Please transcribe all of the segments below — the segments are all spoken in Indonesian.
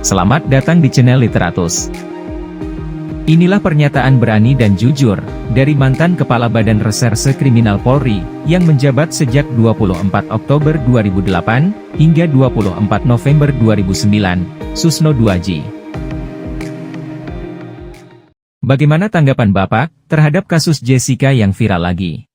Selamat datang di channel Literatus. Inilah pernyataan berani dan jujur dari mantan Kepala Badan Reserse Kriminal Polri yang menjabat sejak 24 Oktober 2008 hingga 24 November 2009, Susno Duaji. Bagaimana tanggapan Bapak terhadap kasus Jessica yang viral lagi?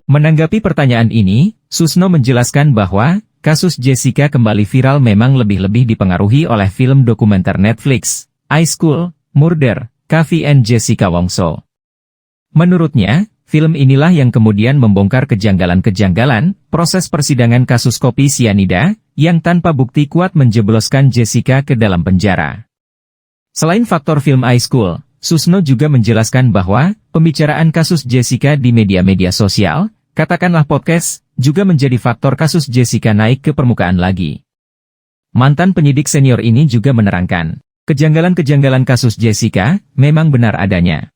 Menanggapi pertanyaan ini, Susno menjelaskan bahwa kasus Jessica kembali viral memang lebih-lebih dipengaruhi oleh film dokumenter Netflix, High School Murder, Kavi and Jessica Wongso. Menurutnya, film inilah yang kemudian membongkar kejanggalan-kejanggalan proses persidangan kasus kopi sianida yang tanpa bukti kuat menjebloskan Jessica ke dalam penjara. Selain faktor film High School, Susno juga menjelaskan bahwa pembicaraan kasus Jessica di media-media sosial, katakanlah podcast, juga menjadi faktor kasus Jessica naik ke permukaan lagi. Mantan penyidik senior ini juga menerangkan, kejanggalan-kejanggalan kasus Jessica memang benar adanya.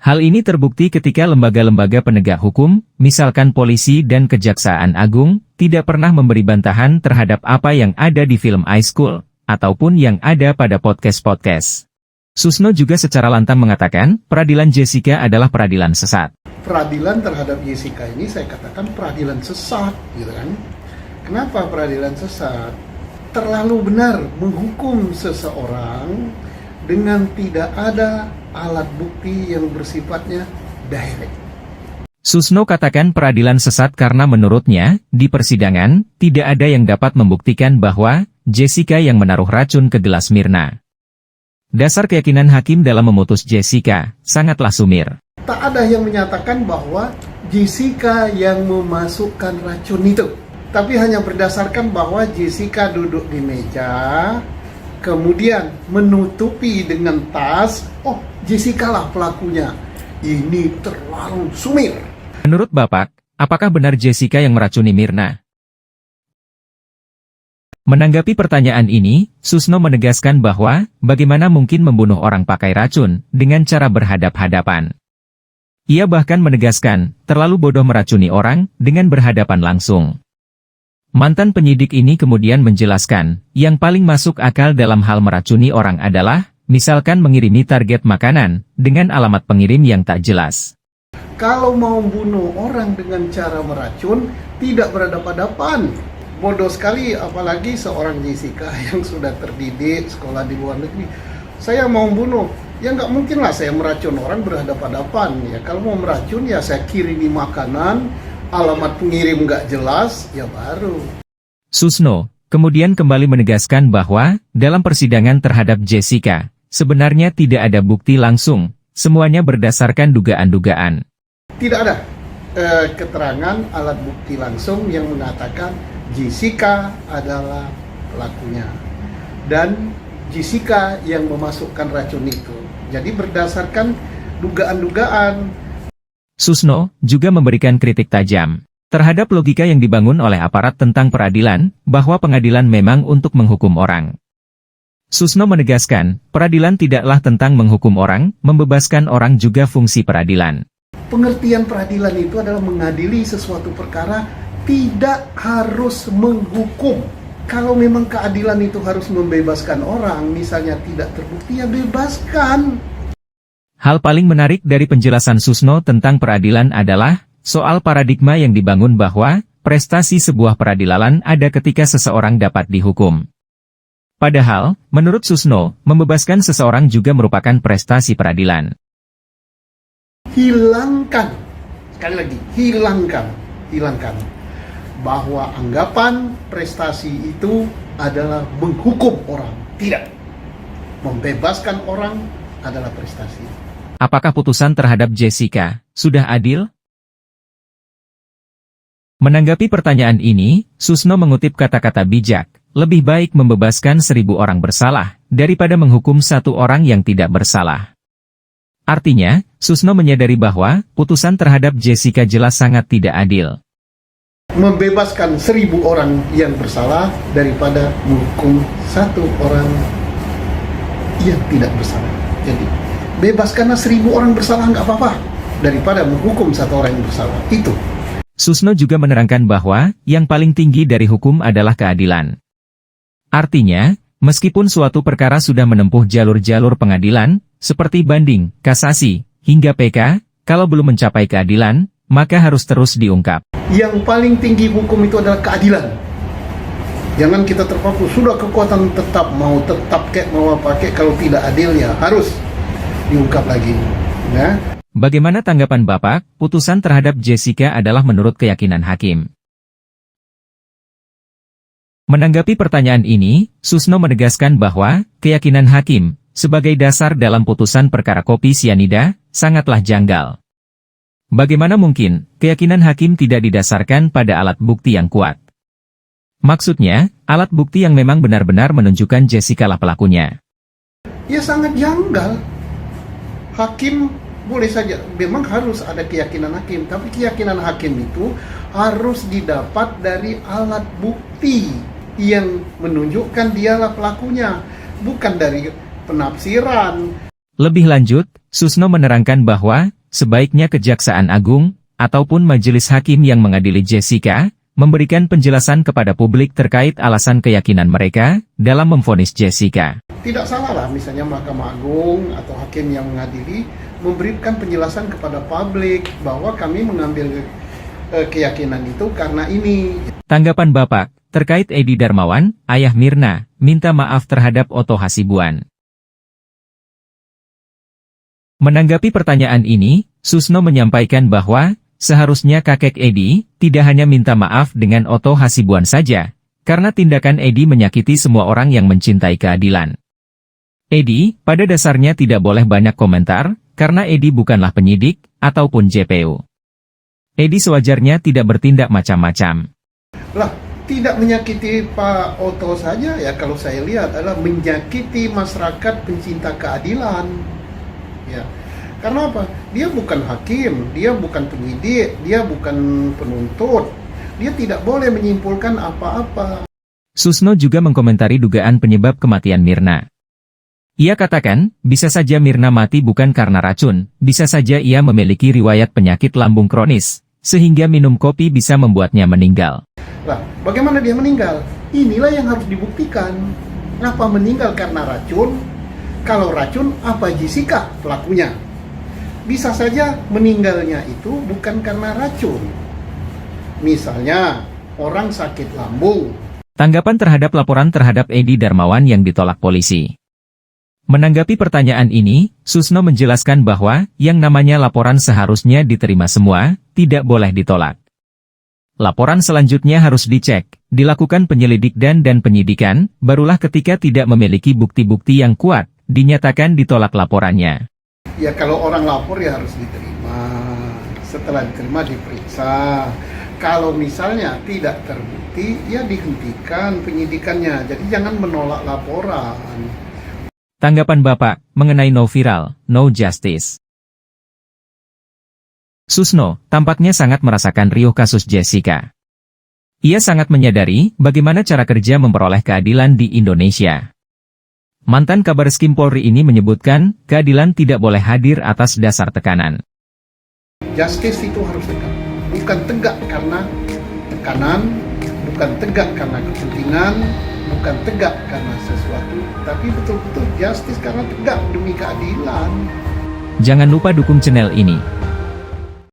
Hal ini terbukti ketika lembaga-lembaga penegak hukum, misalkan polisi dan Kejaksaan Agung, tidak pernah memberi bantahan terhadap apa yang ada di film High School, ataupun yang ada pada podcast-podcast. Susno juga secara lantang mengatakan, peradilan Jessica adalah peradilan sesat. Peradilan terhadap Jessica ini saya katakan peradilan sesat, gitu kan? Kenapa peradilan sesat? Terlalu benar menghukum seseorang dengan tidak ada alat bukti yang bersifatnya direct. Susno katakan peradilan sesat karena menurutnya, di persidangan, tidak ada yang dapat membuktikan bahwa Jessica yang menaruh racun ke gelas Mirna. Dasar keyakinan hakim dalam memutus Jessica sangatlah sumir. Tak ada yang menyatakan bahwa Jessica yang memasukkan racun itu. Tapi hanya berdasarkan bahwa Jessica duduk di meja, kemudian menutupi dengan tas, oh Jessica lah pelakunya. Ini terlalu sumir. Menurut Bapak, apakah benar Jessica yang meracuni Mirna? Menanggapi pertanyaan ini, Susno menegaskan bahwa, bagaimana mungkin membunuh orang pakai racun, dengan cara berhadap-hadapan. Ia bahkan menegaskan, terlalu bodoh meracuni orang, dengan berhadapan langsung. Mantan penyidik ini kemudian menjelaskan, yang paling masuk akal dalam hal meracuni orang adalah, misalkan mengirimi target makanan, dengan alamat pengirim yang tak jelas. Kalau mau bunuh orang dengan cara meracun, tidak berhadapan-hadapan. Bodoh sekali, apalagi seorang Jessica yang sudah terdidik, sekolah di luar negeri. Saya mau bunuh, ya nggak mungkin lah saya meracun orang berhadapan-hadapan. Ya kalau mau meracun ya saya kirimi makanan, alamat pengirim nggak jelas, ya baru. Susno kemudian kembali menegaskan bahwa, dalam persidangan terhadap Jessica, sebenarnya tidak ada bukti langsung, semuanya berdasarkan dugaan-dugaan. Tidak ada keterangan alat bukti langsung yang mengatakan Jessica adalah pelakunya dan Jessica yang memasukkan racun itu. Jadi berdasarkan dugaan-dugaan. Susno juga memberikan kritik tajam terhadap logika yang dibangun oleh aparat tentang peradilan, bahwa pengadilan memang untuk menghukum orang. Susno menegaskan, peradilan tidaklah tentang menghukum orang, membebaskan orang juga fungsi peradilan. Pengertian peradilan itu adalah mengadili sesuatu perkara, tidak harus menghukum. Kalau memang keadilan itu harus membebaskan orang, misalnya tidak terbukti, ya bebaskan. Hal paling menarik dari penjelasan Susno tentang peradilan adalah soal paradigma yang dibangun bahwa prestasi sebuah peradilan ada ketika seseorang dapat dihukum. Padahal, menurut Susno, membebaskan seseorang juga merupakan prestasi peradilan. Hilangkan, sekali lagi, hilangkan. Bahwa anggapan prestasi itu adalah menghukum orang. Tidak. Membebaskan orang adalah prestasi. Apakah putusan terhadap Jessica sudah adil? Menanggapi pertanyaan ini, Susno mengutip kata-kata bijak, lebih baik membebaskan 1000 orang bersalah, daripada menghukum 1 orang yang tidak bersalah. Artinya, Susno menyadari bahwa putusan terhadap Jessica jelas sangat tidak adil. Membebaskan 1000 orang yang bersalah daripada menghukum 1 orang yang tidak bersalah. Jadi, bebaskanlah 1000 orang bersalah nggak apa-apa daripada menghukum 1 orang yang bersalah. Itu. Susno juga menerangkan bahwa yang paling tinggi dari hukum adalah keadilan. Artinya, meskipun suatu perkara sudah menempuh jalur-jalur pengadilan, seperti banding, kasasi, hingga PK, kalau belum mencapai keadilan, maka harus terus diungkap. Yang paling tinggi hukum itu adalah keadilan. Jangan kita terpaku, sudah kekuatan tetap, mau tetap kek, mau apa kek, kalau tidak adil ya harus diungkap lagi. Ya. Bagaimana tanggapan Bapak, putusan terhadap Jessica adalah menurut keyakinan hakim? Menanggapi pertanyaan ini, Susno menegaskan bahwa, keyakinan hakim, sebagai dasar dalam putusan perkara kopi sianida, sangatlah janggal. Bagaimana mungkin, keyakinan hakim tidak didasarkan pada alat bukti yang kuat? Maksudnya, alat bukti yang memang benar-benar menunjukkan Jessica lah pelakunya. Ya sangat janggal. Hakim boleh saja, memang harus ada keyakinan hakim, tapi keyakinan hakim itu harus didapat dari alat bukti yang menunjukkan dialah pelakunya, bukan dari penafsiran. Lebih lanjut, Susno menerangkan bahwa, sebaiknya Kejaksaan Agung, ataupun majelis hakim yang mengadili Jessica, memberikan penjelasan kepada publik terkait alasan keyakinan mereka, dalam memvonis Jessica. Tidak salah lah, misalnya Mahkamah Agung atau hakim yang mengadili, memberikan penjelasan kepada publik, bahwa kami mengambil keyakinan itu karena ini. Tanggapan Bapak, terkait Edi Darmawan, ayah Mirna, minta maaf terhadap Otto Hasibuan. Menanggapi pertanyaan ini, Susno menyampaikan bahwa, seharusnya kakek Edi, tidak hanya minta maaf dengan Otto Hasibuan saja, karena tindakan Edi menyakiti semua orang yang mencintai keadilan. Edi, pada dasarnya tidak boleh banyak komentar, karena Edi bukanlah penyidik, ataupun JPU. Edi sewajarnya tidak bertindak macam-macam. Lah, tidak menyakiti Pak Otto saja ya, kalau saya lihat adalah menyakiti masyarakat pencinta keadilan. Ya. Karena apa? Dia bukan hakim, dia bukan penyidik, dia bukan penuntut. Dia tidak boleh menyimpulkan apa-apa. Susno juga mengkomentari dugaan penyebab kematian Mirna. Ia katakan, bisa saja Mirna mati bukan karena racun, bisa saja ia memiliki riwayat penyakit lambung kronis, sehingga minum kopi bisa membuatnya meninggal. Lah, bagaimana dia meninggal? Inilah yang harus dibuktikan. Kenapa meninggal karena racun? Kalau racun, apa Jessica pelakunya? Bisa saja meninggalnya itu bukan karena racun. Misalnya, orang sakit lambung. Tanggapan terhadap laporan terhadap Edi Darmawan yang ditolak polisi. Menanggapi pertanyaan ini, Susno menjelaskan bahwa, yang namanya laporan seharusnya diterima semua, tidak boleh ditolak. Laporan selanjutnya harus dicek, dilakukan penyelidikan dan penyidikan, barulah ketika tidak memiliki bukti-bukti yang kuat, dinyatakan ditolak laporannya. Ya kalau orang lapor ya harus diterima. Setelah diterima diperiksa. Kalau misalnya tidak terbukti, ya dihentikan penyidikannya. Jadi jangan menolak laporan. Tanggapan Bapak, mengenai no viral, no justice. Susno, tampaknya sangat merasakan riuh kasus Jessica. Ia sangat menyadari, bagaimana cara kerja memperoleh keadilan di Indonesia. Mantan Kabareskrim Polri ini menyebutkan, keadilan tidak boleh hadir atas dasar tekanan. Justice itu harus tegak. Bukan tegak karena tekanan, bukan tegak karena kepentingan, bukan tegak karena sesuatu, tapi betul-betul justice karena tegak demi keadilan. Jangan lupa dukung channel ini.